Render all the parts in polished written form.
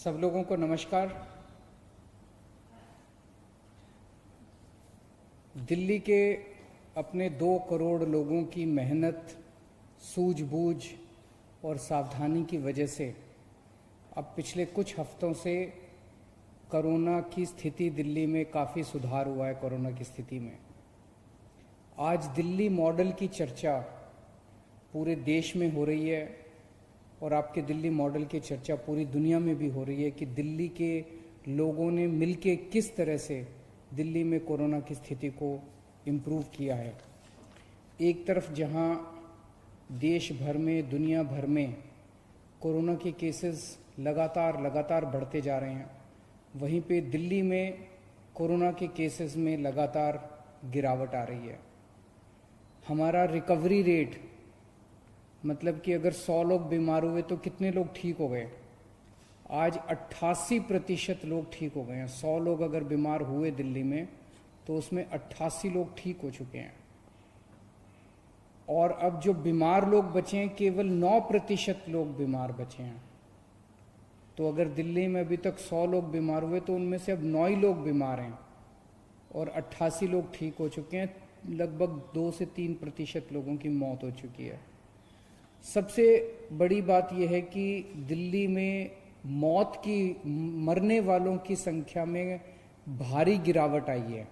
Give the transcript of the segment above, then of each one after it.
सब लोगों को नमस्कार। दिल्ली के अपने 2 करोड़ लोगों की मेहनत, सूझबूझ और सावधानी की वजह से अब पिछले कुछ हफ्तों से कोरोना की स्थिति दिल्ली में काफ़ी सुधार हुआ है। कोरोना की स्थिति में आज दिल्ली मॉडल की चर्चा पूरे देश में हो रही है और आपके दिल्ली मॉडल की चर्चा पूरी दुनिया में भी हो रही है कि दिल्ली के लोगों ने मिलके किस तरह से दिल्ली में कोरोना की स्थिति को इम्प्रूव किया है। एक तरफ जहां देश भर में, दुनिया भर में कोरोना के केसेस लगातार बढ़ते जा रहे हैं, वहीं पे दिल्ली में कोरोना के केसेस में लगातार गिरावट आ रही है। हमारा रिकवरी रेट, मतलब कि अगर 100 लोग बीमार हुए तो कितने लोग ठीक हो गए, आज 88% लोग ठीक हो गए हैं। 100 लोग अगर बीमार हुए दिल्ली में तो उसमें 88 लोग ठीक हो चुके हैं। और अब जो बीमार लोग बचे हैं, केवल 9% लोग बीमार बचे हैं। तो अगर दिल्ली में अभी तक 100 लोग बीमार हुए तो उनमें से अब 9 ही लोग बीमार हैं और 88 लोग ठीक हो चुके हैं। लगभग 2 से 3% लोगों की मौत हो चुकी है। सबसे बड़ी बात यह है कि दिल्ली में मरने वालों की संख्या में भारी गिरावट आई है।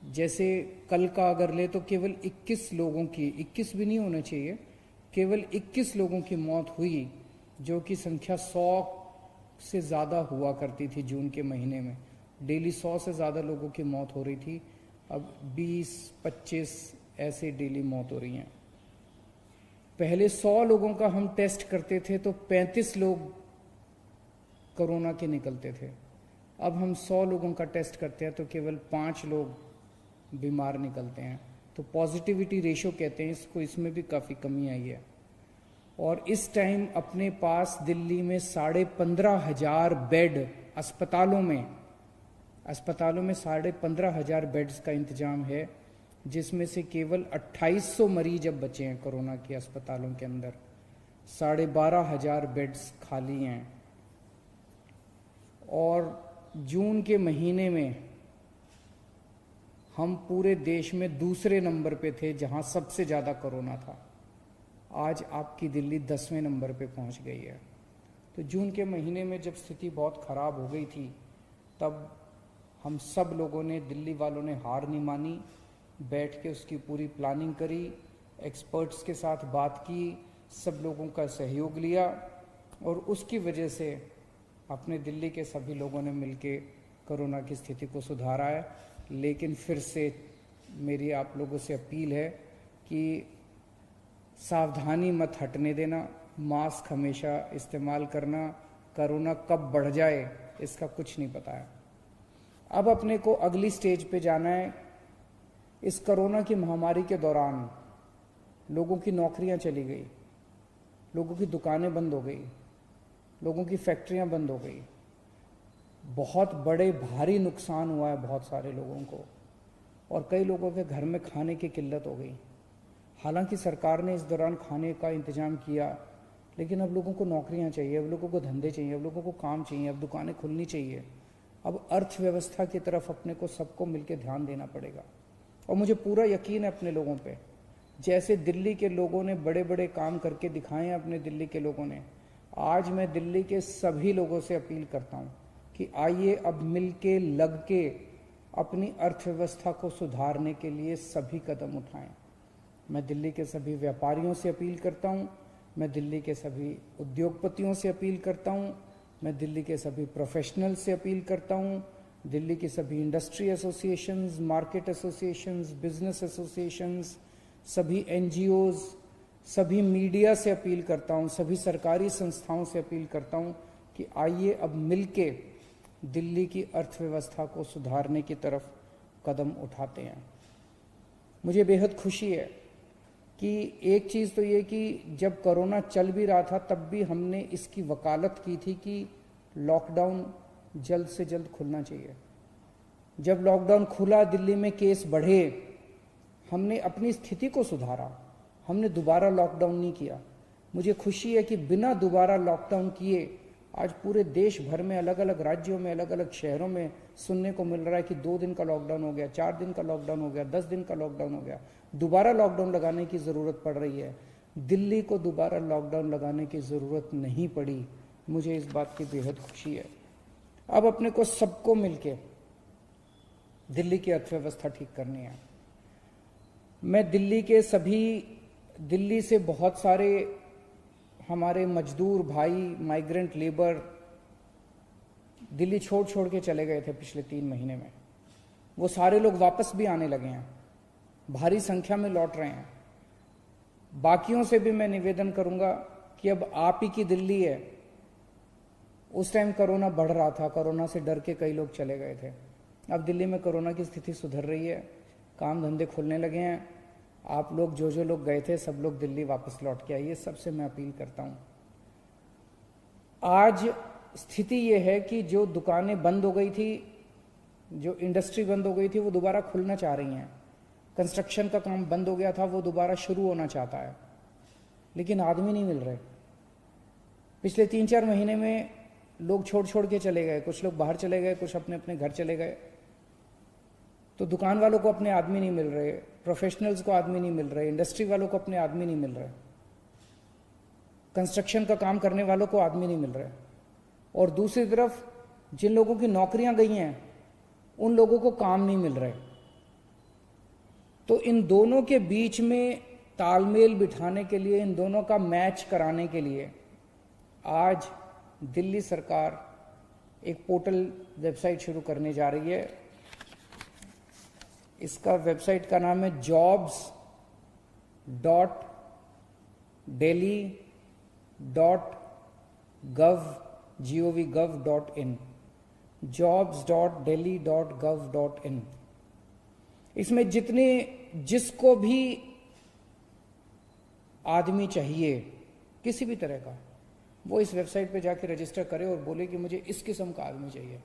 जैसे कल का अगर ले तो केवल 21 लोगों की, 21 भी नहीं होना चाहिए, केवल 21 लोगों की मौत हुई, जो कि संख्या 100 से ज़्यादा हुआ करती थी। जून के महीने में डेली 100 से ज़्यादा लोगों की मौत हो रही थी, अब 20-25 ऐसे डेली मौत हो रही हैं। पहले 100 लोगों का हम टेस्ट करते थे तो 35 लोग कोरोना के निकलते थे। अब हम 100 लोगों का टेस्ट करते हैं तो केवल 5 लोग बीमार निकलते हैं। तो पॉजिटिविटी रेशो कहते हैं इसको, इसमें भी काफ़ी कमी आई है। और इस टाइम अपने पास दिल्ली में 15,500 बेड अस्पतालों में 15,500 बेड्स का इंतजाम है, जिसमें से केवल 2800 मरीज अब बचे हैं कोरोना के अस्पतालों के अंदर। 12,500 बेड्स खाली हैं। और जून के महीने में हम पूरे देश में दूसरे नंबर पे थे जहां सबसे ज़्यादा कोरोना था। आज आपकी दिल्ली 10वें नंबर पे पहुंच गई है। तो जून के महीने में जब स्थिति बहुत ख़राब हो गई थी, तब हम सब लोगों ने, दिल्ली वालों ने हार नहीं मानी, बैठ के उसकी पूरी प्लानिंग करी, एक्सपर्ट्स के साथ बात की, सब लोगों का सहयोग लिया और उसकी वजह से अपने दिल्ली के सभी लोगों ने मिलके कोरोना की स्थिति को सुधारा है। लेकिन फिर से मेरी आप लोगों से अपील है कि सावधानी मत हटने देना, मास्क हमेशा इस्तेमाल करना। कोरोना कब बढ़ जाए इसका कुछ नहीं पता है। अब अपने को अगली स्टेज पे जाना है। इस कोरोना की महामारी के दौरान लोगों की नौकरियां चली गई, लोगों की दुकानें बंद हो गई, लोगों की फैक्ट्रियां बंद हो गई, बहुत बड़े भारी नुकसान हुआ है बहुत सारे लोगों को, और कई लोगों के घर में खाने की किल्लत हो गई। हालांकि सरकार ने इस दौरान खाने का इंतजाम किया, लेकिन अब लोगों को नौकरियां चाहिए, अब लोगों को धंधे चाहिए, अब लोगों को काम चाहिए, अब दुकानें खुलनी चाहिए। अब अर्थव्यवस्था की तरफ अपने को सबको मिलकर ध्यान देना पड़ेगा। और मुझे पूरा यकीन है अपने लोगों पे, जैसे दिल्ली के लोगों ने बड़े बड़े काम करके दिखाए हैं अपने दिल्ली के लोगों ने, आज मैं दिल्ली के सभी लोगों से अपील करता हूं कि आइए अब मिलके लग के अपनी अर्थव्यवस्था को सुधारने के लिए सभी कदम उठाएं। मैं दिल्ली के सभी व्यापारियों से अपील करता हूं, मैं दिल्ली के सभी उद्योगपतियों से अपील करता हूं, मैं दिल्ली के सभी प्रोफेशनल से अपील करता हूं, दिल्ली के सभी industry associations, market associations, business associations, सभी एनजीओज, सभी मीडिया से अपील करता हूं, सभी सरकारी संस्थाओं से अपील करता हूं कि आइए अब मिलके दिल्ली की अर्थव्यवस्था को सुधारने की तरफ कदम उठाते हैं। मुझे बेहद खुशी है कि एक चीज़ तो ये कि जब कोरोना चल भी रहा था तब भी हमने इसकी वकालत की थी कि लॉकडाउन जल्द से जल्द खुलना चाहिए। जब लॉकडाउन खुला, दिल्ली में केस बढ़े, हमने अपनी स्थिति को सुधारा, हमने दोबारा लॉकडाउन नहीं किया। मुझे खुशी है कि बिना दोबारा लॉकडाउन किए आज पूरे देश भर में अलग अलग राज्यों में अलग अलग शहरों में सुनने को मिल रहा है कि 2 दिन का लॉकडाउन हो गया, 4 दिन का लॉकडाउन हो गया, 10 दिन का लॉकडाउन हो गया, दोबारा लॉकडाउन लगाने की ज़रूरत पड़ रही है। दिल्ली को दोबारा लॉकडाउन लगाने की ज़रूरत नहीं पड़ी। मुझे इस बात की बेहद खुशी है। अब अपने को सबको मिलके दिल्ली की अर्थव्यवस्था ठीक करनी है। मैं दिल्ली से बहुत सारे हमारे मजदूर भाई, माइग्रेंट लेबर दिल्ली छोड़ के चले गए थे पिछले 3 महीने में। वो सारे लोग वापस भी आने लगे हैं, भारी संख्या में लौट रहे हैं। बाकियों से भी मैं निवेदन करूंगा कि अब आप ही की दिल्ली है। उस टाइम कोरोना बढ़ रहा था, कोरोना से डर के कई लोग चले गए थे। अब दिल्ली में कोरोना की स्थिति सुधर रही है, काम धंधे खुलने लगे हैं। आप लोग जो लोग गए थे सब लोग दिल्ली वापस लौट के आइए, सबसे मैं अपील करता हूं। आज स्थिति ये है कि जो दुकानें बंद हो गई थी, जो इंडस्ट्री बंद हो गई थी, वो दोबारा खुलना चाह रही हैं। कंस्ट्रक्शन का काम बंद हो गया था, वो दोबारा शुरू होना चाहता है, लेकिन आदमी नहीं मिल रहे। पिछले 3-4 महीने में लोग छोड़ के चले गए, कुछ लोग बाहर चले गए, कुछ अपने अपने घर चले गए। तो दुकान वालों को अपने आदमी नहीं मिल रहे, प्रोफेशनल्स को आदमी नहीं मिल रहे, इंडस्ट्री वालों को अपने आदमी नहीं मिल रहे, कंस्ट्रक्शन का काम करने वालों को आदमी नहीं मिल रहे। और दूसरी तरफ जिन लोगों की नौकरियां गई हैं उन लोगों को काम नहीं मिल रहे। तो इन दोनों के बीच में तालमेल बिठाने के लिए, इन दोनों का मैच कराने के लिए आज दिल्ली सरकार एक पोर्टल वेबसाइट शुरू करने जा रही है। इसका वेबसाइट का नाम है jobs.delhi.gov.in jobs.delhi.gov.in। इसमें जिसको भी आदमी चाहिए किसी भी तरह का, वो इस वेबसाइट पे जाके रजिस्टर करे और बोले कि मुझे इस किस्म का आदमी चाहिए,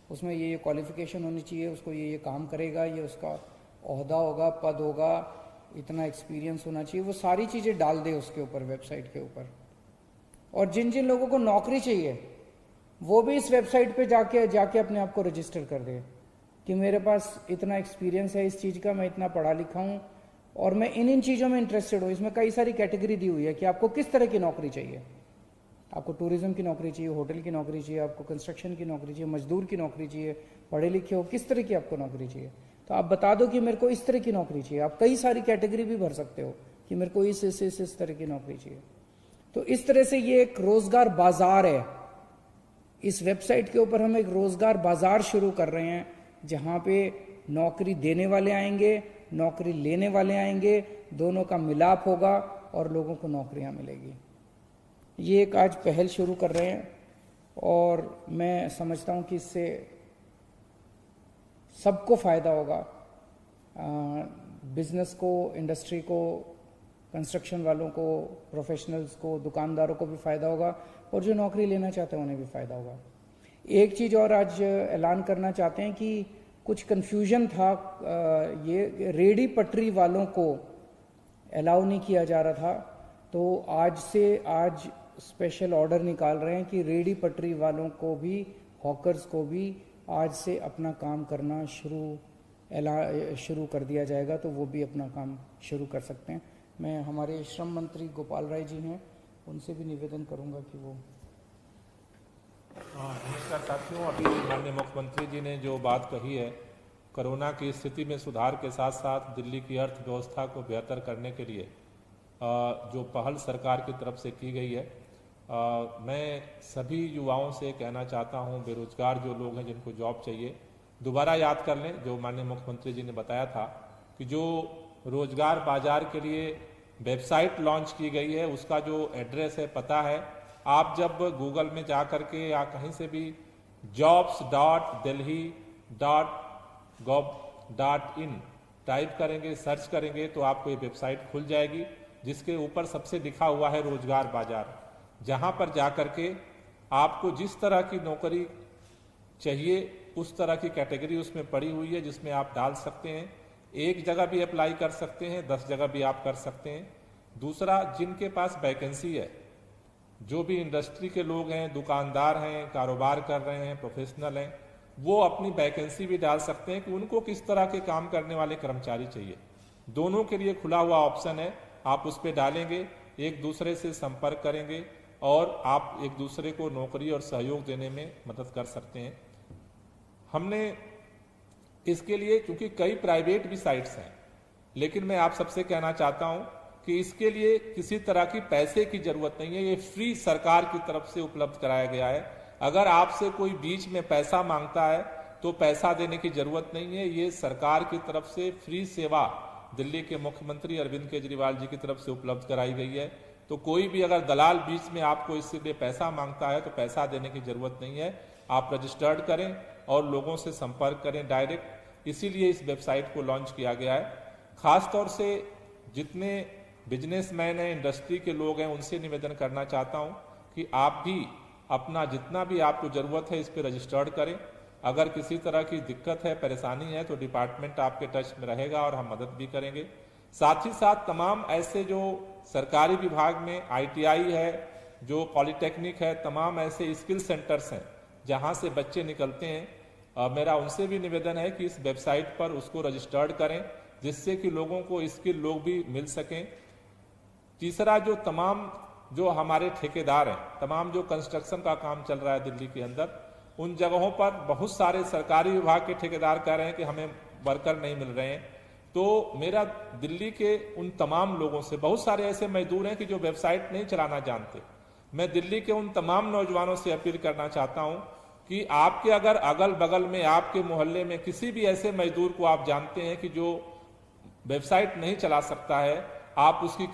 उसमें ये क्वालिफिकेशन होनी चाहिए, उसको ये काम करेगा, ये उसका ओहदा होगा, पद होगा, इतना एक्सपीरियंस होना चाहिए। वो सारी चीज़ें डाल दे उसके ऊपर, वेबसाइट के ऊपर। और जिन लोगों को नौकरी चाहिए वो भी इस वेबसाइट पे जाके अपने आप को रजिस्टर कर दे कि मेरे पास इतना एक्सपीरियंस है इस चीज़ का, मैं इतना पढ़ा लिखा हूँ और मैं इन चीज़ों में इंटरेस्टेड हूँ। इसमें कई सारी कैटेगरी दी हुई है कि आपको किस तरह की नौकरी चाहिए। आपको टूरिज्म की नौकरी चाहिए, होटल की नौकरी चाहिए, आपको कंस्ट्रक्शन की नौकरी चाहिए, मजदूर की नौकरी चाहिए, पढ़े लिखे हो, किस तरह की आपको नौकरी चाहिए। तो आप बता दो कि मेरे को इस तरह की नौकरी चाहिए। आप कई सारी कैटेगरी भी भर सकते हो कि मेरे को इस तरह की नौकरी चाहिए। तो इस तरह से ये एक रोजगार बाजार है। इस वेबसाइट के ऊपर हम एक रोजगार बाजार शुरू कर रहे हैं, जहां पे नौकरी देने वाले आएंगे, नौकरी लेने वाले आएंगे, दोनों का मिलाप होगा और लोगों को नौकरियां मिलेगी। ये एक आज पहल शुरू कर रहे हैं और मैं समझता हूं कि इससे सबको फायदा होगा। बिजनेस को, इंडस्ट्री को, कंस्ट्रक्शन वालों को, प्रोफेशनल्स को, दुकानदारों को भी फायदा होगा और जो नौकरी लेना चाहते हैं उन्हें भी फायदा होगा। एक चीज़ और आज ऐलान करना चाहते हैं कि कुछ कन्फ्यूजन था, ये रेडी पटरी वालों को अलाउ नहीं किया जा रहा था, तो आज स्पेशल ऑर्डर निकाल रहे हैं कि रेडी पटरी वालों को भी, हॉकर्स को भी आज से अपना काम करना शुरू कर दिया जाएगा, तो वो भी अपना काम शुरू कर सकते हैं। मैं हमारे श्रम मंत्री गोपाल राय जी हैं, उनसे भी निवेदन करूंगा कि वो। नमस्कार साथियों, अभी माननीय मुख्यमंत्री जी ने जो बात कही है, कोरोना की स्थिति में सुधार के साथ साथ दिल्ली की अर्थव्यवस्था को बेहतर करने के लिए जो पहल सरकार की तरफ से की गई है, मैं सभी युवाओं से कहना चाहता हूं, बेरोजगार जो लोग हैं जिनको जॉब चाहिए, दोबारा याद कर लें जो माननीय मुख्यमंत्री जी ने बताया था कि जो रोजगार बाजार के लिए वेबसाइट लॉन्च की गई है, उसका जो एड्रेस है, पता है, आप जब गूगल में जा करके या कहीं से भी jobs.delhi.gov.in टाइप करेंगे, सर्च करेंगे, तो आपको ये वेबसाइट खुल जाएगी जिसके ऊपर सबसे लिखा हुआ है रोजगार बाजार, जहां पर जाकर के आपको जिस तरह की नौकरी चाहिए उस तरह की कैटेगरी उसमें पड़ी हुई है, जिसमें आप डाल सकते हैं। एक जगह भी अप्लाई कर सकते हैं, 10 जगह भी आप कर सकते हैं। दूसरा, जिनके पास वैकेंसी है जो भी इंडस्ट्री के लोग हैं, दुकानदार हैं, कारोबार कर रहे हैं, प्रोफेशनल हैं, वो अपनी वैकेंसी भी डाल सकते हैं कि उनको किस तरह के काम करने वाले कर्मचारी चाहिए। दोनों के लिए खुला हुआ ऑप्शन है, आप उस पर डालेंगे, एक दूसरे से संपर्क करेंगे और आप एक दूसरे को नौकरी और सहयोग देने में मदद कर सकते हैं। हमने इसके लिए, क्योंकि कई प्राइवेट भी साइट्स हैं, लेकिन मैं आप सबसे कहना चाहता हूं कि इसके लिए किसी तरह की पैसे की जरूरत नहीं है, ये फ्री सरकार की तरफ से उपलब्ध कराया गया है। अगर आपसे कोई बीच में पैसा मांगता है तो पैसा देने की जरूरत नहीं है, ये सरकार की तरफ से फ्री सेवा दिल्ली के मुख्यमंत्री अरविंद केजरीवाल जी की तरफ से उपलब्ध कराई गई है। तो कोई भी अगर दलाल बीच में आपको इसके लिए पैसा मांगता है तो पैसा देने की जरूरत नहीं है, आप रजिस्टर्ड करें और लोगों से संपर्क करें डायरेक्ट। इसीलिए इस वेबसाइट को लॉन्च किया गया है। खासतौर से जितने बिजनेसमैन हैं, इंडस्ट्री के लोग हैं, उनसे निवेदन करना चाहता हूं कि आप भी अपना जितना भी आपको जरूरत है इस पर रजिस्टर्ड करें। अगर किसी तरह की दिक्कत है, परेशानी है तो डिपार्टमेंट आपके टच में रहेगा और हम मदद भी करेंगे। साथ ही साथ तमाम ऐसे जो सरकारी विभाग में ITI है, जो पॉलिटेक्निक है, तमाम ऐसे स्किल सेंटर्स हैं जहां से बच्चे निकलते हैं, मेरा उनसे भी निवेदन है कि इस वेबसाइट पर उसको रजिस्टर्ड करें, जिससे कि लोगों को स्किल लोग भी मिल सकें। तीसरा, जो हमारे ठेकेदार हैं, तमाम जो कंस्ट्रक्शन का काम चल रहा है दिल्ली के अंदर, उन जगहों पर बहुत सारे सरकारी विभाग के ठेकेदार कह रहे हैं कि हमें वर्कर नहीं मिल रहे हैं। तो मेरा दिल्ली के उन तमाम लोगों से, बहुत सारे ऐसे मजदूर हैं कि जो वेबसाइट नहीं चलाना जानते, मैं दिल्ली के उन तमाम नौजवानों से अपील करना चाहता हूं कि आपके अगर अगल बगल में, आपके मोहल्ले में किसी भी ऐसे मजदूर को आप जानते हैं कि जो वेबसाइट नहीं चला सकता है, आप उसकी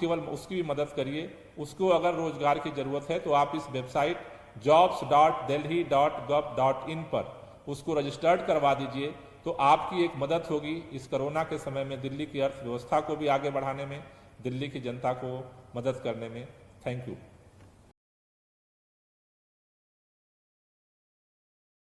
भी मदद करिए। उसको अगर रोजगार की जरूरत है तो आप इस वेबसाइट jobs.delhi.gov.in पर उसको रजिस्टर्ड करवा दीजिए। तो आपकी एक मदद होगी इस कोरोना के समय में दिल्ली की अर्थव्यवस्था को भी आगे बढ़ाने में, दिल्ली की जनता को मदद करने में। Thank you.